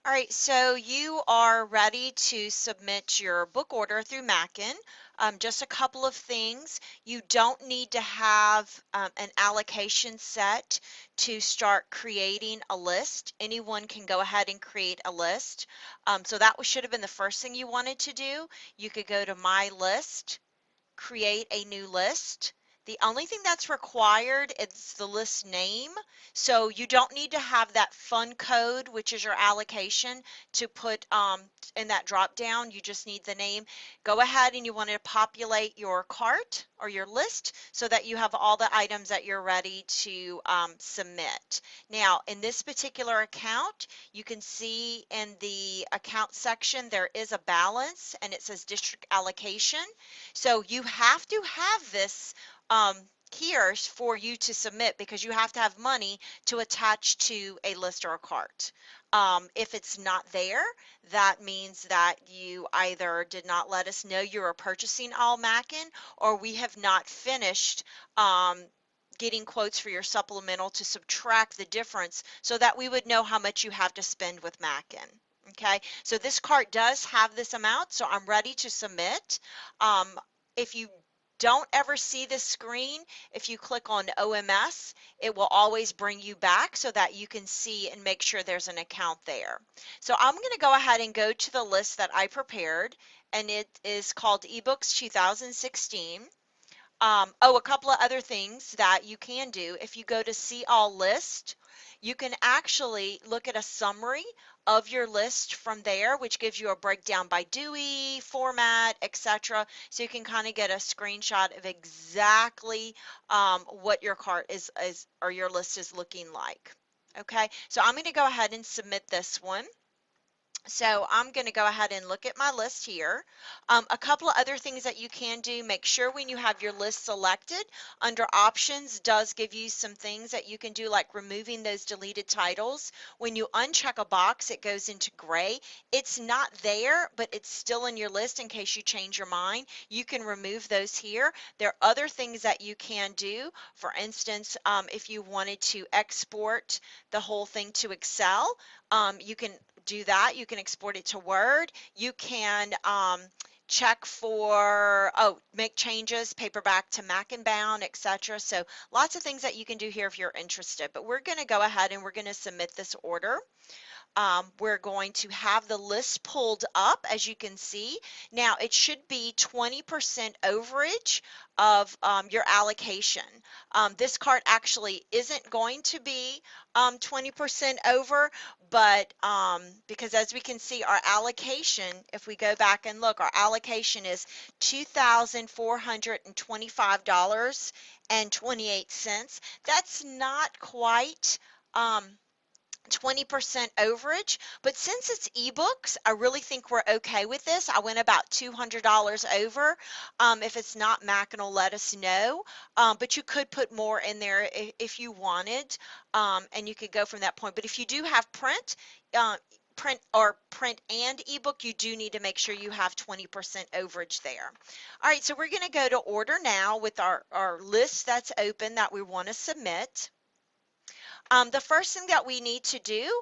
All right, so you are ready to submit your book order through Mackin. Just a couple of things. You don't need to have an allocation set to start creating a list. Anyone can go ahead and create a list. So that should have been the first thing you wanted to do. You could go to My List, create a new list. The only thing that's required is the list name. So you don't need to have that fund code, which is your allocation, to put in that drop down. You just need the name. Go ahead and you want to populate your cart or your list so that you have all the items that you're ready to submit. Now, in this particular account, you can see in the account section there is a balance and it says district allocation. So you have to have this here for you to submit because you have to have money to attach to a list or a cart. If it's not there, that means that you either did not let us know you are purchasing all Mackin, or we have not finished getting quotes for your supplemental to subtract the difference so that we would know how much you have to spend with Mackin. Okay, so this cart does have this amount, so I'm ready to submit. Um, if you don't ever see this screen, if you click on OMS, it will always bring you back so that you can see and make sure there's an account there. So I'm going to go ahead and go to the list that I prepared, and it is called eBooks 2016. A couple of other things that you can do. If you go to See All List, you can actually look at a summary of your list from there, which gives you a breakdown by Dewey, format, etc. So you can kind of get a screenshot of exactly what your cart is or your list is looking like. Okay, so I'm going to go ahead and submit this one. So I'm going to go ahead and look at my list here. A couple of other things that you can do, make sure when you have your list selected, under options does give you some things that you can do, like removing those deleted titles. When you uncheck a box, it goes into gray. It's not there, but it's still in your list in case you change your mind. You can remove those here. There are other things that you can do. For instance, if you wanted to export the whole thing to Excel, you can do that. You can export it to Word. You can check for, make changes, paperback to Mackin bound, etc. So lots of things that you can do here if you're interested. But we're going to go ahead and we're going to submit this order. We're going to have the list pulled up, as you can see. Now, it should be 20% overage of your allocation. This cart actually isn't going to be 20% over, but because as we can see, our allocation, if we go back and look, our allocation is $2,425.28. That's not quite 20% overage, but since it's ebooks, I really think we're okay with this. I went about $200 over. If it's not, Mackin will let us know, but you could put more in there if you wanted, and you could go from that point. But if you do have print, print and ebook, you do need to make sure you have 20% overage there. All right, so we're going to go to order now with our list that's open that we want to submit. The first thing that we need to do,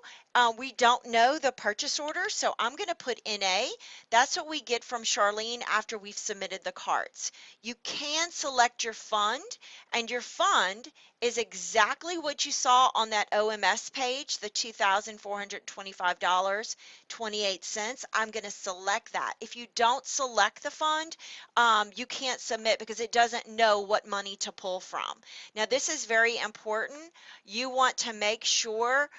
we don't know the purchase order, so I'm going to put NA. That's what we get from Charlene after we've submitted the carts. You can select your fund, and your fund is exactly what you saw on that OMS page, the $2,425.28. I'm going to select that. If you don't select the fund, you can't submit because it doesn't know what money to pull from. Now, this is very important. You want to make sure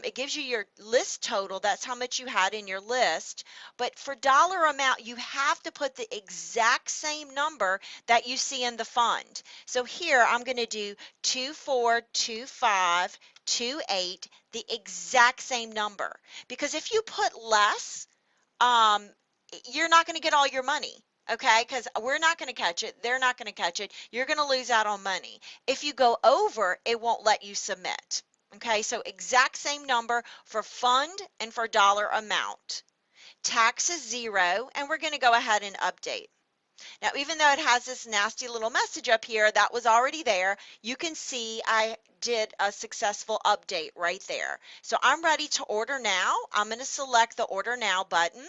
it gives you your list total. That's how much you had in your list. But for dollar amount, you have to put the exact same number that you see in the fund. So here I'm going to do 242528, the exact same number. Because if you put less, you're not going to get all your money. Okay, because we're not going to catch it. They're not going to catch it. You're going to lose out on money. If you go over, it won't let you submit. Okay, so exact same number for fund and for dollar amount. Tax is 0, and we're going to go ahead and update. Now, even though it has this nasty little message up here, that was already there. You can see I did a successful update right there. So I'm ready to order now. I'm going to select the order now button,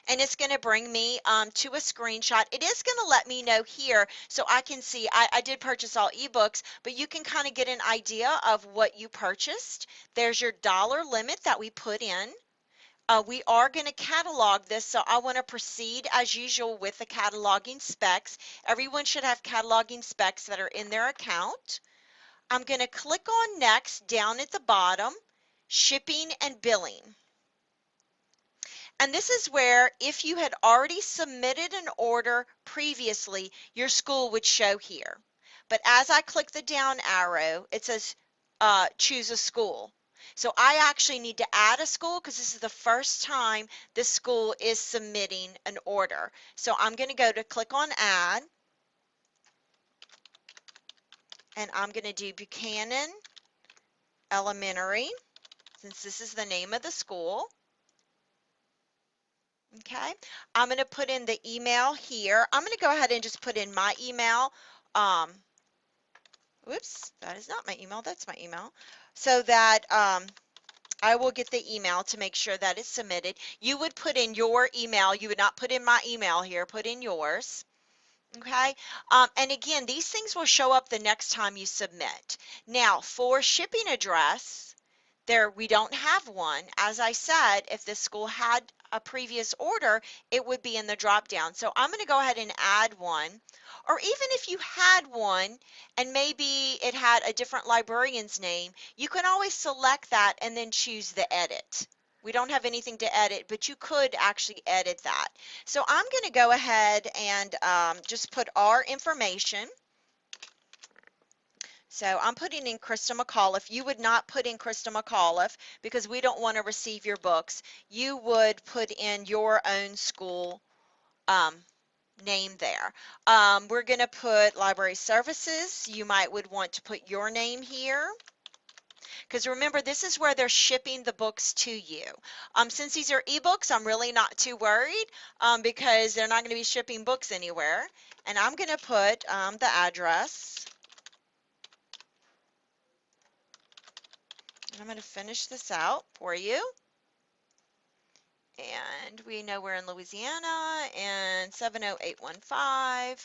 and it's going to bring me to a screenshot. It is going to let me know here so I can see I did purchase all ebooks, but you can kind of get an idea of what you purchased. There's your dollar limit that we put in. We are going to catalog this, so I want to proceed as usual with the cataloging specs. Everyone should have cataloging specs that are in their account. I'm going to click on Next down at the bottom, Shipping and Billing. And this is where if you had already submitted an order previously, your school would show here. But as I click the down arrow, it says choose a school. So I actually need to add a school because this is the first time this school is submitting an order. So I'm going to go to click on add, and I'm going to do Buchanan Elementary, since this is the name of the school. Okay, I'm going to put in the email here. I'm going to go ahead and just put in my email. Um, Whoops, that is not my email. That's my email. So that I will get the email to make sure that it's submitted. You would put in your email. You would not put in my email here. Put in yours. Okay, and again, these things will show up the next time you submit. Now, for shipping address, there we don't have one. As I said, if the school had a previous order, it would be in the drop down. So I'm going to go ahead and add one. Or even if you had one and maybe it had a different librarian's name, you can always select that and then choose the edit. We don't have anything to edit, but you could actually edit that. So I'm going to go ahead and just put our information. So I'm putting in Krista McAuliffe. You would not put in Krista McAuliffe because we don't want to receive your books. You would put in your own school name there. We're going to put library services. You might would want to put your name here. Because remember, this is where they're shipping the books to you. Since these are ebooks, I'm really not too worried because they're not going to be shipping books anywhere. And I'm going to put the address. I'm going to finish this out for you. And we know we're in Louisiana and 70815.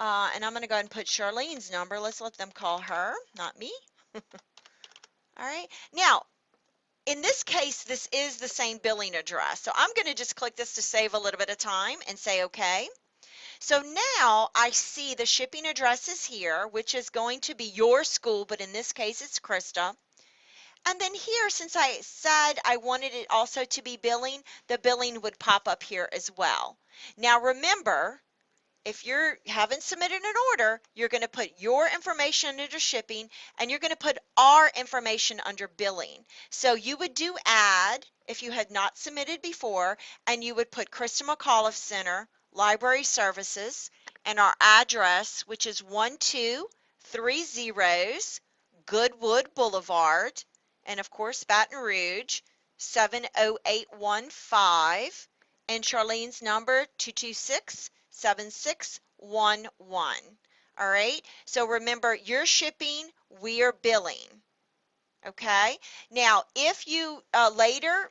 And I'm going to go ahead and put Charlene's number. Let's let them call her, not me. All right. Now, in this case, this is the same billing address. So I'm going to just click this to save a little bit of time and say OK. So now I see the shipping address is here, which is going to be your school, but in this case, it's Krista. And then here, since I said I wanted it also to be billing, the billing would pop up here as well. Now remember, if you haven't submitted an order, you're going to put your information under shipping and you're going to put our information under billing. So you would do add if you had not submitted before, and you would put Krista McAuliffe Center, Library Services, and our address, which is 1230 Goodwood Boulevard, and of course Baton Rouge, 70815, and Charlene's number 226-7611. All right, so remember, you're shipping, we are billing. Okay, now if you later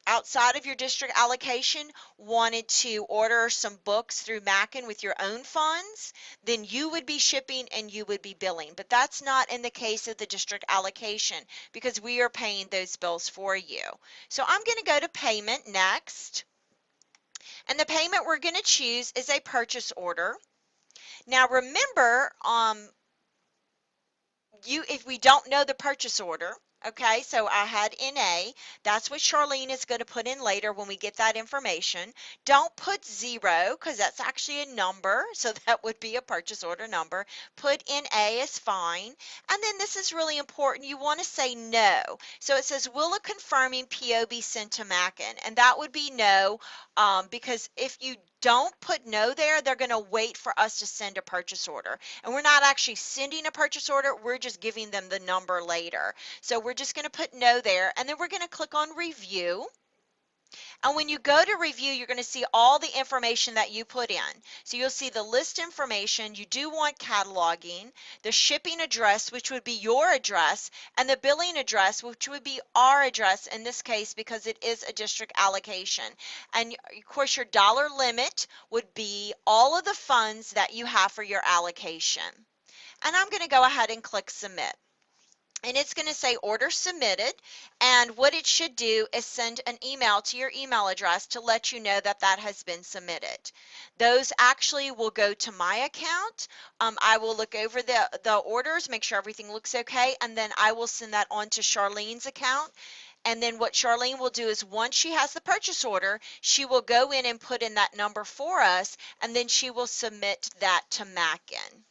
outside of your district allocation wanted to order some books through Mackin with your own funds, then you would be shipping and you would be billing. But that's not in the case of the district allocation because we are paying those bills for you. So I'm going to go to payment next. And the payment we're going to choose is a purchase order. Now remember, if we don't know the purchase order, okay, so I had NA, that's what Charlene is going to put in later when we get that information. Don't put 0 because that's actually a number, so that would be a purchase order number. Put NA is fine. And then this is really important. You want to say no. So it says, will a confirming PO be sent to Mackin? And that would be no, because if you don't put no there, they're going to wait for us to send a purchase order. And we're not actually sending a purchase order, we're just giving them the number later. So we're just going to put no there, and then we're going to click on review. And when you go to review, you're going to see all the information that you put in. So you'll see the list information. You do want cataloging, the shipping address, which would be your address, and the billing address, which would be our address in this case because it is a district allocation. And of course, your dollar limit would be all of the funds that you have for your allocation. And I'm going to go ahead and click submit. And it's going to say order submitted, and what it should do is send an email to your email address to let you know that that has been submitted. Those actually will go to my account. I will look over the orders, make sure everything looks okay, and then I will send that on to Charlene's account. And then what Charlene will do is once she has the purchase order, she will go in and put in that number for us, and then she will submit that to Mackin.